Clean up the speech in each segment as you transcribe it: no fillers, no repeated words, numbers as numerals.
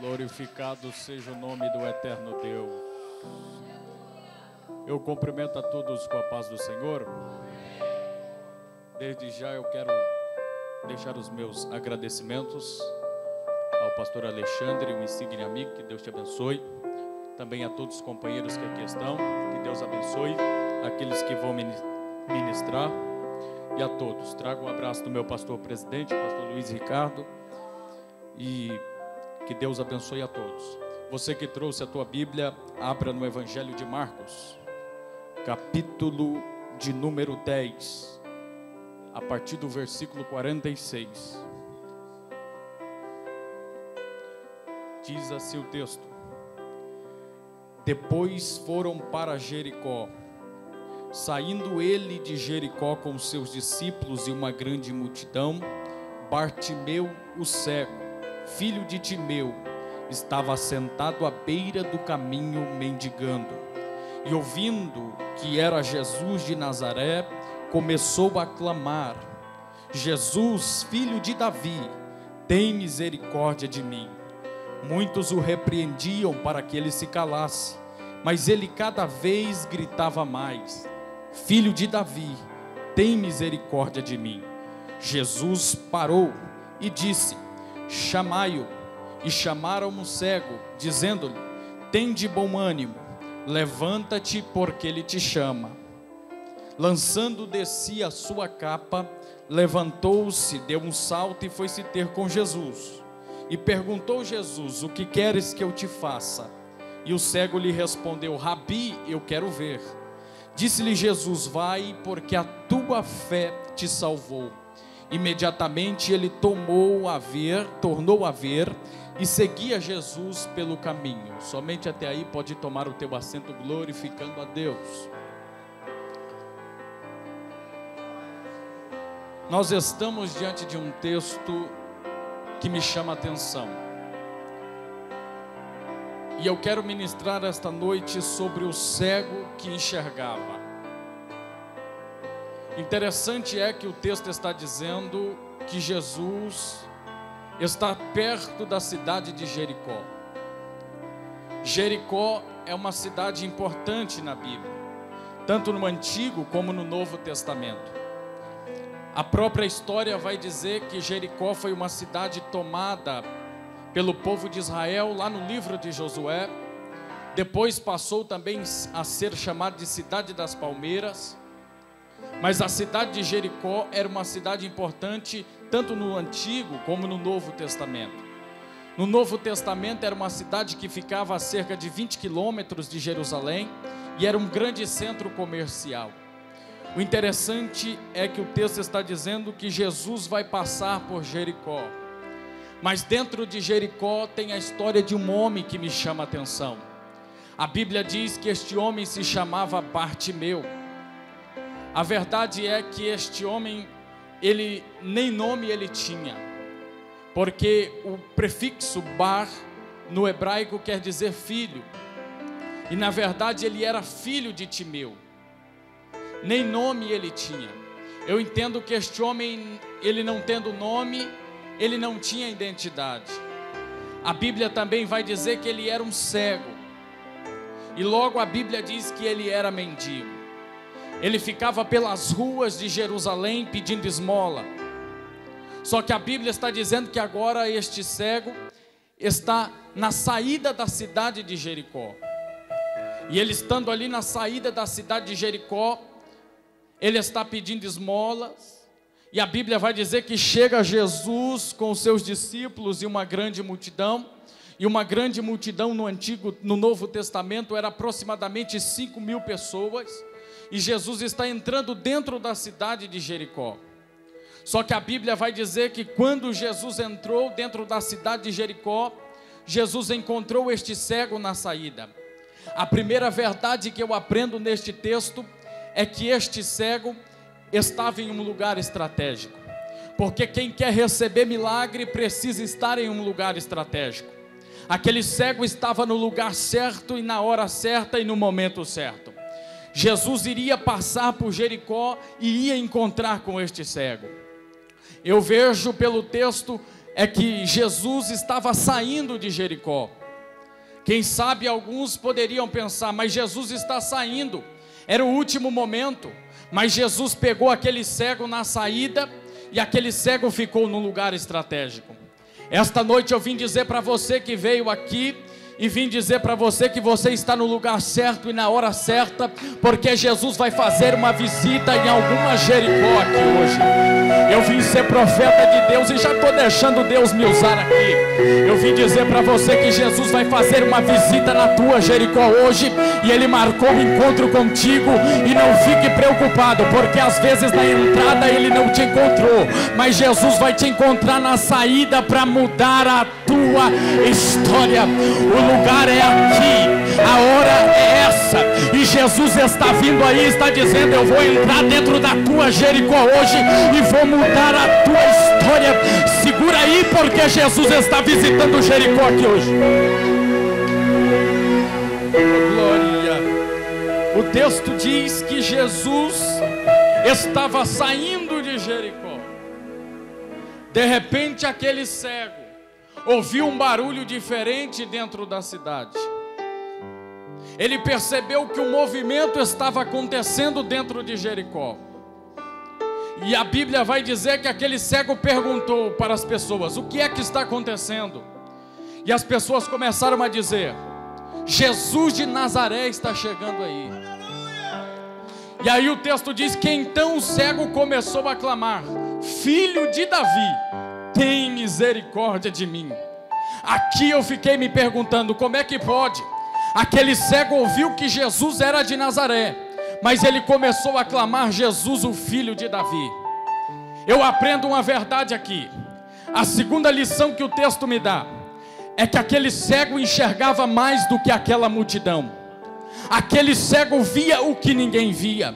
Glorificado seja o nome do eterno Deus. Eu cumprimento a todos com a paz do Senhor. Desde já eu quero deixar os meus agradecimentos ao pastor Alexandre, um insigne amigo, que Deus te abençoe. Também a todos os companheiros que aqui estão, que Deus abençoe. Aqueles que vão ministrar e a todos. Trago um abraço do meu pastor presidente, pastor Luiz Ricardo, e que Deus abençoe a todos. Você que trouxe a tua Bíblia, abra no Evangelho de Marcos, capítulo de número 10, a partir do versículo 46. Diz assim o texto: Depois foram para Jericó. Saindo ele de Jericó com os seus discípulos e uma grande multidão, Bartimeu, o cego, filho de Timeu, estava sentado à beira do caminho mendigando. E ouvindo que era Jesus de Nazaré, começou a clamar: Jesus, filho de Davi, tem misericórdia de mim. Muitos o repreendiam para que ele se calasse, mas ele cada vez gritava mais: Filho de Davi, tem misericórdia de mim. Jesus parou e disse: Chamai-o. E chamaram o cego, dizendo-lhe: Tende bom ânimo, levanta-te, porque ele te chama. Lançando de si a sua capa, levantou-se, deu um salto e foi se ter com Jesus. E perguntou Jesus: O que queres que eu te faça? E o cego lhe respondeu: Rabi, eu quero ver. Disse-lhe Jesus: Vai, porque a tua fé te salvou. Imediatamente ele tornou a ver e seguia Jesus pelo caminho. Somente até aí pode tomar o teu assento, glorificando a Deus. Nós estamos diante de um texto que me chama a atenção. E eu quero ministrar esta noite sobre o cego que enxergava. Interessante é que o texto está dizendo que Jesus está perto da cidade de Jericó. Jericó é uma cidade importante na Bíblia, tanto no Antigo como no Novo Testamento. A própria história vai dizer que Jericó foi uma cidade tomada pelo povo de Israel lá no livro de Josué. Depois passou também a ser chamada de Cidade das Palmeiras. Mas a cidade de Jericó era uma cidade importante tanto no Antigo como no Novo Testamento. No Novo Testamento era uma cidade que ficava a cerca de 20 quilômetros de Jerusalém e era um grande centro comercial. O interessante é que o texto está dizendo que Jesus vai passar por Jericó. Mas dentro de Jericó tem a história de um homem que me chama a atenção. A Bíblia diz que este homem se chamava Bartimeu. A verdade é que este homem, ele nem nome ele tinha, porque o prefixo bar no hebraico quer dizer filho, e na verdade ele era filho de Timeu. Nem nome ele tinha. Eu entendo que este homem, ele não tendo nome, ele não tinha identidade. A Bíblia também vai dizer que ele era um cego, e logo a Bíblia diz que ele era mendigo. Ele ficava pelas ruas de Jerusalém pedindo esmola. Só que a Bíblia está dizendo que agora este cego está na saída da cidade de Jericó. E ele estando ali na saída da cidade de Jericó, ele está pedindo esmolas. E a Bíblia vai dizer que chega Jesus com os seus discípulos e uma grande multidão. E uma grande multidão no Novo Testamento era aproximadamente 5.000 pessoas. E Jesus está entrando dentro da cidade de Jericó. Só que a Bíblia vai dizer que quando Jesus entrou dentro da cidade de Jericó, Jesus encontrou este cego na saída. A primeira verdade que eu aprendo neste texto é que este cego estava em um lugar estratégico. Porque quem quer receber milagre precisa estar em um lugar estratégico. Aquele cego estava no lugar certo e na hora certa e no momento certo. Jesus iria passar por Jericó e ia encontrar com este cego. Eu vejo pelo texto é que Jesus estava saindo de Jericó. Quem sabe alguns poderiam pensar, mas Jesus está saindo, era o último momento. Mas Jesus pegou aquele cego na saída, e aquele cego ficou num lugar estratégico. Esta noite eu vim dizer para você que veio aqui, e vim dizer para você que você está no lugar certo e na hora certa, porque Jesus vai fazer uma visita em alguma Jericó aqui hoje. Eu vim ser profeta de Deus e já estou deixando Deus me usar aqui. Eu vim dizer para você que Jesus vai fazer uma visita na tua Jericó hoje, e Ele marcou um encontro contigo. E não fique preocupado, porque às vezes na entrada Ele não te encontrou, mas Jesus vai te encontrar na saída para mudar a tua história. O lugar é aqui, a hora é essa, e Jesus está vindo aí, está dizendo: eu vou entrar dentro da tua Jericó hoje e vou mudar a tua história. Segura aí, porque Jesus está visitando Jericó aqui hoje. Glória. O texto diz que Jesus estava saindo de Jericó. De repente aquele cego ouviu um barulho diferente dentro da cidade. Ele percebeu que um movimento estava acontecendo dentro de Jericó. E a Bíblia vai dizer que aquele cego perguntou para as pessoas: o que é que está acontecendo? E as pessoas começaram a dizer: Jesus de Nazaré está chegando aí. E aí o texto diz que então o cego começou a clamar: Filho de Davi, tem misericórdia de mim. Aqui eu fiquei me perguntando: como é que pode? Aquele cego ouviu que Jesus era de Nazaré, mas ele começou a clamar: Jesus, o filho de Davi. Eu aprendo uma verdade aqui. A segunda lição que o texto me dá é que aquele cego enxergava mais do que aquela multidão. Aquele cego via o que ninguém via.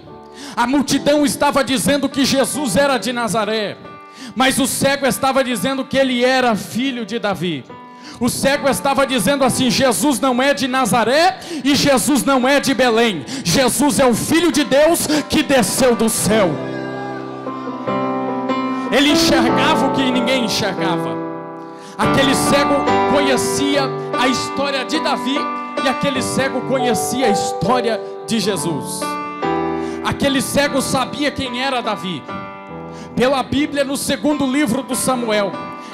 A multidão estava dizendo que Jesus era de Nazaré, mas o cego estava dizendo que ele era filho de Davi. O cego estava dizendo assim: Jesus não é de Nazaré e Jesus não é de Belém. Jesus é o Filho de Deus que desceu do céu. Ele enxergava o que ninguém enxergava. Aquele cego conhecia a história de Davi, e aquele cego conhecia a história de Jesus. Aquele cego sabia quem era Davi. Pela Bíblia, no segundo livro do Samuel,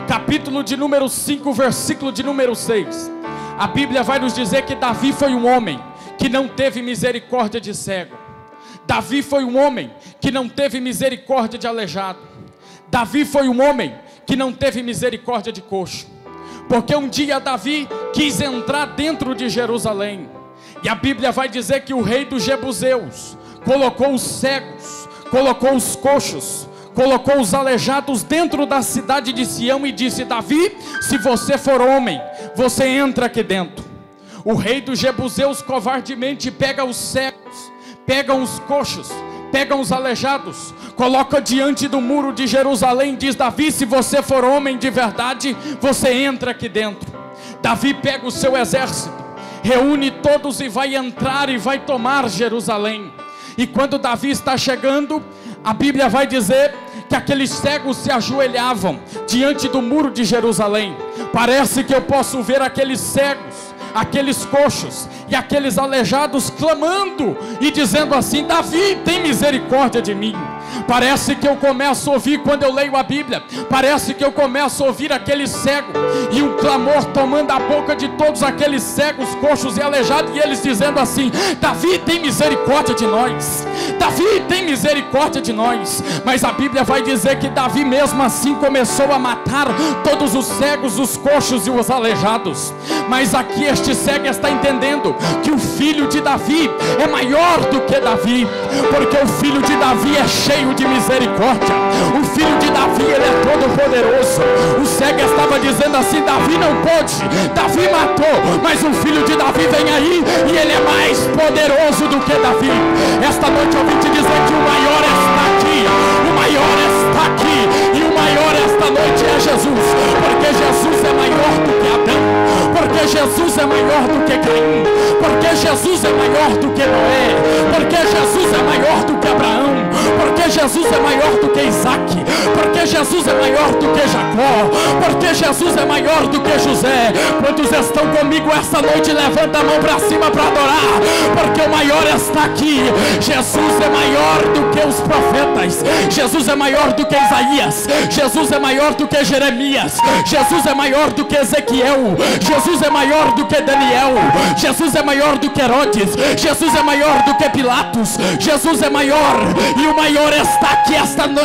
capítulo de número 5, versículo de número 6, a Bíblia vai nos dizer que Davi foi um homem que não teve misericórdia de cego. Davi foi um homem que não teve misericórdia de aleijado. Davi foi um homem que não teve misericórdia de coxo. Porque um dia Davi quis entrar dentro de Jerusalém, e a Bíblia vai dizer que o rei dos Jebuseus colocou os cegos, colocou os coxos, colocou os aleijados dentro da cidade de Sião e disse: Davi, se você for homem, você entra aqui dentro. O rei dos Jebuseus covardemente pega os cegos, pega os coxos, pega os aleijados, coloca diante do muro de Jerusalém e diz: Davi, se você for homem de verdade, você entra aqui dentro. Davi pega o seu exército, reúne todos e vai entrar e vai tomar Jerusalém. E quando Davi está chegando, a Bíblia vai dizer que aqueles cegos se ajoelhavam diante do muro de Jerusalém. Parece que eu posso ver aqueles cegos, aqueles coxos e aqueles aleijados clamando e dizendo assim: Davi, tem misericórdia de mim. Parece que eu começo a ouvir, quando eu leio a Bíblia, parece que eu começo a ouvir aquele cego e um clamor tomando a boca de todos aqueles cegos, coxos e aleijados, e eles dizendo assim: Davi, tem misericórdia de nós. Davi, tem misericórdia de nós. Mas a Bíblia vai dizer que Davi mesmo assim começou a matar todos os cegos, os coxos e os aleijados. Mas aqui este cego está entendendo que o filho de Davi é maior do que Davi, porque o filho de Davi é cheio de misericórdia. O filho de Davi, ele é todo poderoso. O cego estava dizendo assim: Davi não pôde, Davi matou, mas o filho de Davi vem aí e ele é mais poderoso do que Davi. Esta noite eu vim te dizer que o maior está aqui, o maior está aqui, e o maior esta noite é Jesus, porque Jesus é maior do que Adão, porque Jesus é maior do que Caim, porque Jesus é maior do que Noé, porque Jesus é maior do que Abraão, porque Jesus é maior do que Isaac, porque Jesus é maior do que Jacó, porque Jesus é maior do que José. Quantos estão comigo essa noite? Levanta a mão para cima para adorar, porque o maior está aqui. Jesus é maior do que os profetas, Jesus é maior do que Isaías, Jesus é maior do que Jeremias, Jesus é maior do que Ezequiel, Jesus é maior do que Daniel, Jesus é maior do que Herodes, Jesus é maior do que Pilatos, Jesus é maior, e o maior está aqui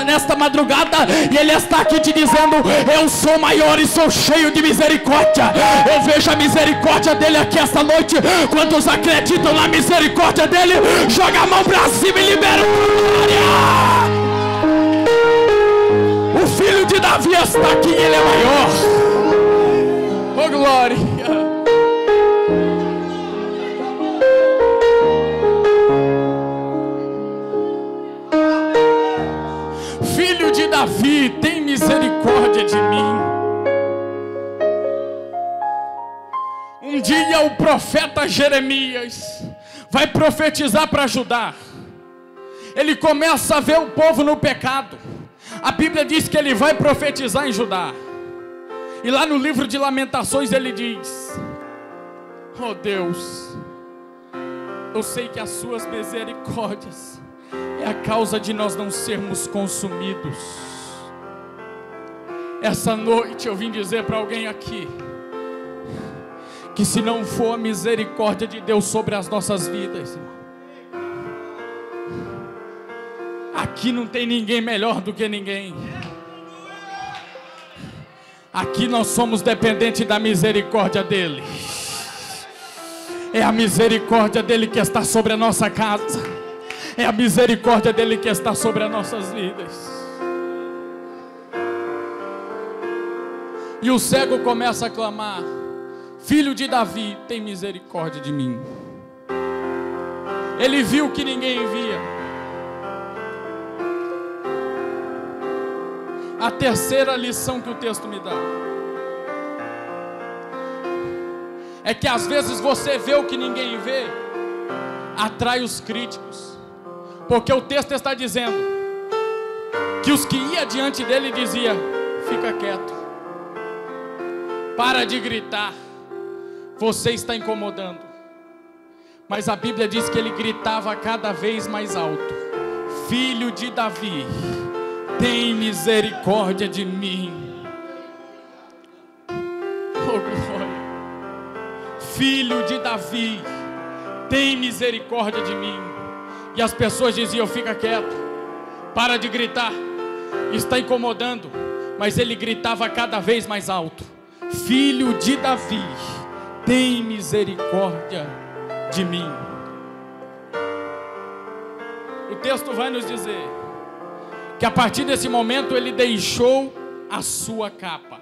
nesta madrugada, e Ele está aqui te dizendo: eu sou maior e sou cheio de misericórdia. Eu vejo a misericórdia dele aqui esta noite. Quantos acreditam na misericórdia dele? Joga a mão para cima e libera glória. O filho de Davi está aqui e ele é maior. Oh glória. Filho de Davi, tem misericórdia de mim. Um dia o profeta Jeremias vai profetizar para Judá. Ele começa a ver o povo no pecado. A Bíblia diz que ele vai profetizar em Judá. E lá no livro de Lamentações ele diz: oh Deus, eu sei que as suas misericórdias é a causa de nós não sermos consumidos. Essa noite eu vim dizer para alguém aqui que se não for a misericórdia de Deus sobre as nossas vidas, aqui não tem ninguém melhor do que ninguém. Aqui nós somos dependentes da misericórdia dele. É a misericórdia dele que está sobre a nossa casa, é a misericórdia dele que está sobre as nossas vidas. E o cego começa a clamar: filho de Davi, tem misericórdia de mim. Ele viu que ninguém via. A terceira lição que o texto me dá é que às vezes você vê o que ninguém vê, atrai os críticos, porque o texto está dizendo que os que iam diante dele diziam: fica quieto, para de gritar, você está incomodando. Mas a Bíblia diz que ele gritava cada vez mais alto: filho de Davi, tem misericórdia de mim. Oh glória. Filho de Davi, tem misericórdia de mim. E as pessoas diziam: fica quieto, para de gritar, está incomodando. Mas ele gritava cada vez mais alto: filho de Davi, tem misericórdia de mim. O texto vai nos dizer que a partir desse momento ele deixou a sua capa,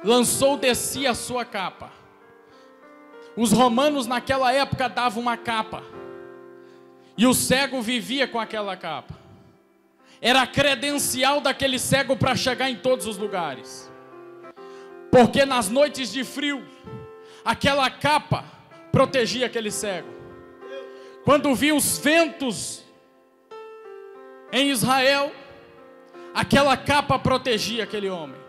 lançou de si a sua capa. Os romanos naquela época davam uma capa, e o cego vivia com aquela capa. Era a credencial daquele cego para chegar em todos os lugares, porque nas noites de frio, aquela capa protegia aquele cego. Quando vinha os ventos em Israel, aquela capa protegia aquele homem.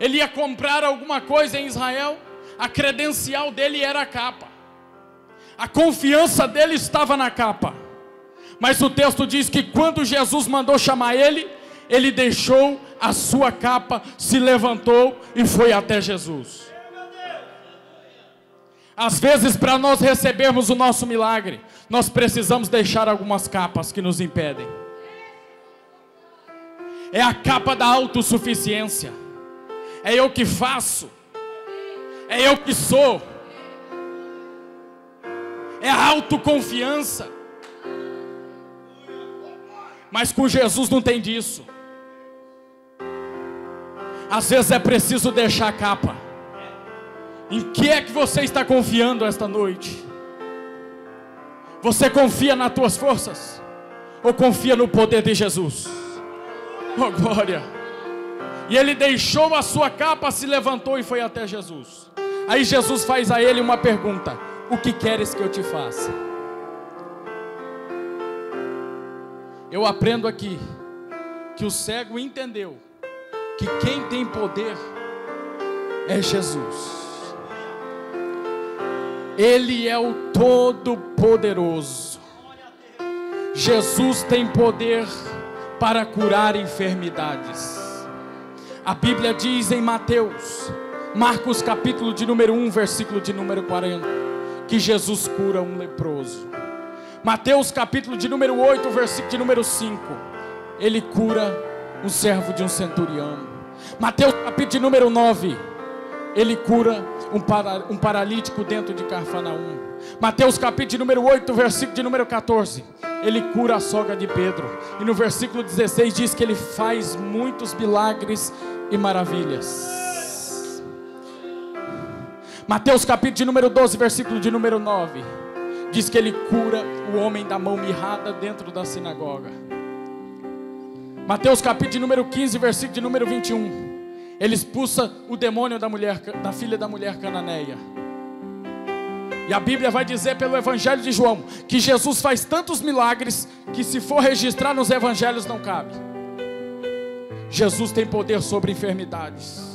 Ele ia comprar alguma coisa em Israel, a credencial dele era a capa, a confiança dele estava na capa. Mas o texto diz que quando Jesus mandou chamar ele, ele deixou a sua capa, se levantou e foi até Jesus. Às vezes, para nós recebermos o nosso milagre, nós precisamos deixar algumas capas que nos impedem. É a capa da autossuficiência. É eu que faço, é eu que sou, é a autoconfiança. Mas com Jesus não tem disso. Às vezes é preciso deixar a capa. Em que é que você está confiando esta noite? Você confia nas tuas forças? Ou confia no poder de Jesus? Oh glória. E ele deixou a sua capa, se levantou e foi até Jesus. Aí Jesus faz a ele uma pergunta: o que queres que eu te faça? Eu aprendo aqui que o cego entendeu que quem tem poder é Jesus. Ele é o Todo-Poderoso. Jesus tem poder para curar enfermidades. A Bíblia diz em Marcos capítulo de número 1, versículo de número 40, que Jesus cura um leproso. Mateus capítulo de número 8, versículo de número 5, ele cura um servo de um centurião. Mateus capítulo de número 9, ele cura um paralítico dentro de Cafarnaum. Mateus capítulo de número 8, versículo de número 14, ele cura a sogra de Pedro. E no versículo 16 diz que ele faz muitos milagres e maravilhas. Mateus capítulo de número 12, versículo de número 9, diz que ele cura o homem da mão mirrada dentro da sinagoga. Mateus capítulo de número 15, versículo de número 21, ele expulsa o demônio da filha da mulher cananeia. E a Bíblia vai dizer pelo Evangelho de João que Jesus faz tantos milagres que, se for registrar nos evangelhos, não cabe. Jesus tem poder sobre enfermidades.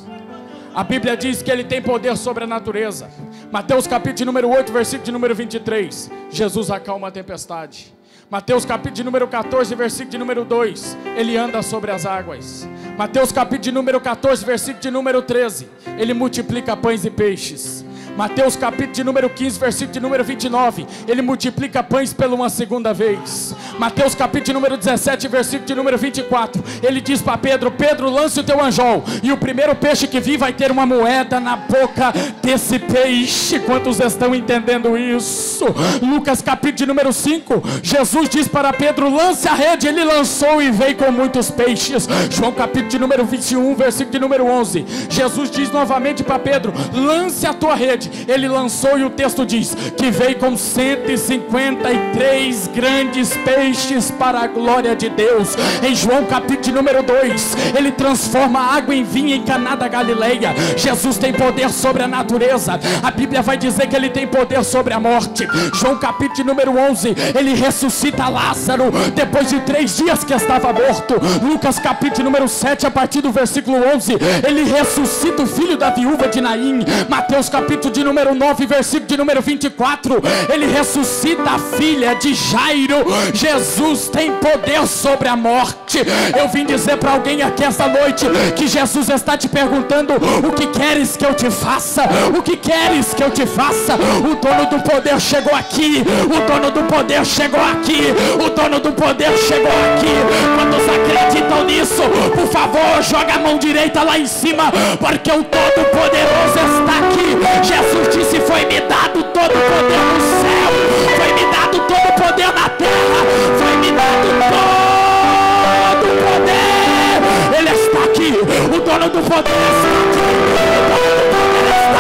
A Bíblia diz que ele tem poder sobre a natureza. Mateus capítulo de número 8, versículo de número 23, Jesus acalma a tempestade. Mateus capítulo de número 14, versículo de número 2, ele anda sobre as águas. Mateus capítulo de número 14, versículo de número 13, ele multiplica pães e peixes. Mateus capítulo de número 15, versículo de número 29, ele multiplica pães pela uma segunda vez. Mateus capítulo de número 17, versículo de número 24, ele diz para Pedro: Pedro, lance o teu anzol, e o primeiro peixe que vir vai ter uma moeda na boca desse peixe. Quantos estão entendendo isso? Lucas capítulo de número 5, Jesus diz para Pedro: lance a rede. Ele lançou e veio com muitos peixes. João capítulo de número 21, versículo de número 11, Jesus diz novamente para Pedro: lance a tua rede. Ele lançou e o texto diz que veio com 153 grandes peixes para a glória de Deus. Em João capítulo de número 2, ele transforma a água em vinho em Caná da Galileia. Jesus tem poder sobre a natureza. A Bíblia vai dizer que ele tem poder sobre a morte. João capítulo de número 11, ele ressuscita Lázaro depois de 3 dias que estava morto. Lucas capítulo de número 7, a partir do versículo 11, ele ressuscita o filho da viúva de Naim. Mateus capítulo de número 9, versículo de número 24, ele ressuscita a filha de Jairo. Jesus tem poder sobre a morte. Eu vim dizer para alguém aqui esta noite que Jesus está te perguntando: o que queres que eu te faça? O que queres que eu te faça? O dono do poder chegou aqui. O dono do poder chegou aqui. O dono do poder chegou aqui. Quantos acreditam nisso? Por favor, joga a mão direita lá em cima, porque o Todo-Poderoso está aqui. Jesus disse: foi-me dado todo o poder no céu, foi-me dado todo o poder na terra, foi-me dado todo o poder. Ele está aqui. O dono do poder está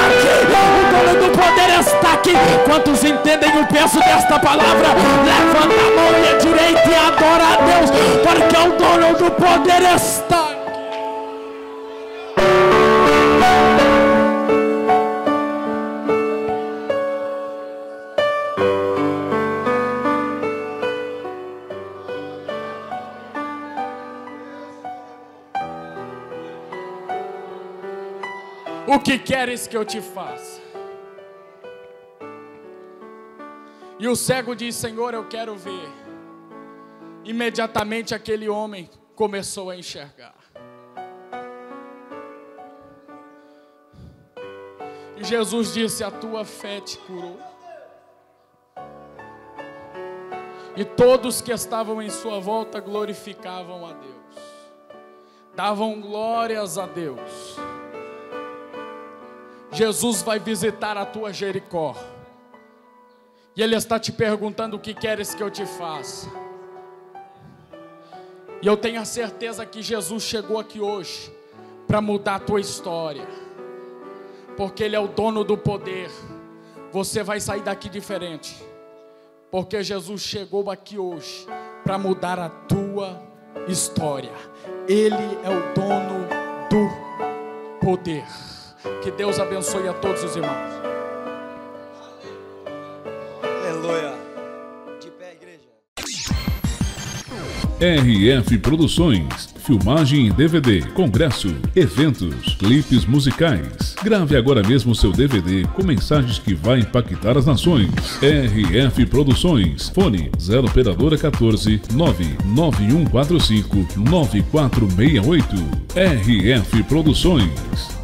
aqui. O dono do poder está aqui. Quantos entendem o peso desta palavra? Levanta a mão direita e adora a Deus, porque o dono do poder está aqui. O que queres que eu te faça? E o cego diz: Senhor, eu quero ver. Imediatamente aquele homem começou a enxergar. E Jesus disse: a tua fé te curou. E todos que estavam em sua volta glorificavam a Deus, davam glórias a Deus. Jesus vai visitar a tua Jericó, e Ele está te perguntando: o que queres que eu te faça? E eu tenho a certeza que Jesus chegou aqui hoje para mudar a tua história, porque Ele é o dono do poder. Você vai sair daqui diferente, porque Jesus chegou aqui hoje para mudar a tua história. Ele é o dono do poder. Que Deus abençoe a todos os irmãos. Aleluia. De pé, igreja. RF Produções, filmagem em DVD, congresso, eventos, clipes musicais. Grave agora mesmo seu DVD com mensagens que vai impactar as nações. RF Produções, fone 0 operadora 14 99145 9468. RF Produções.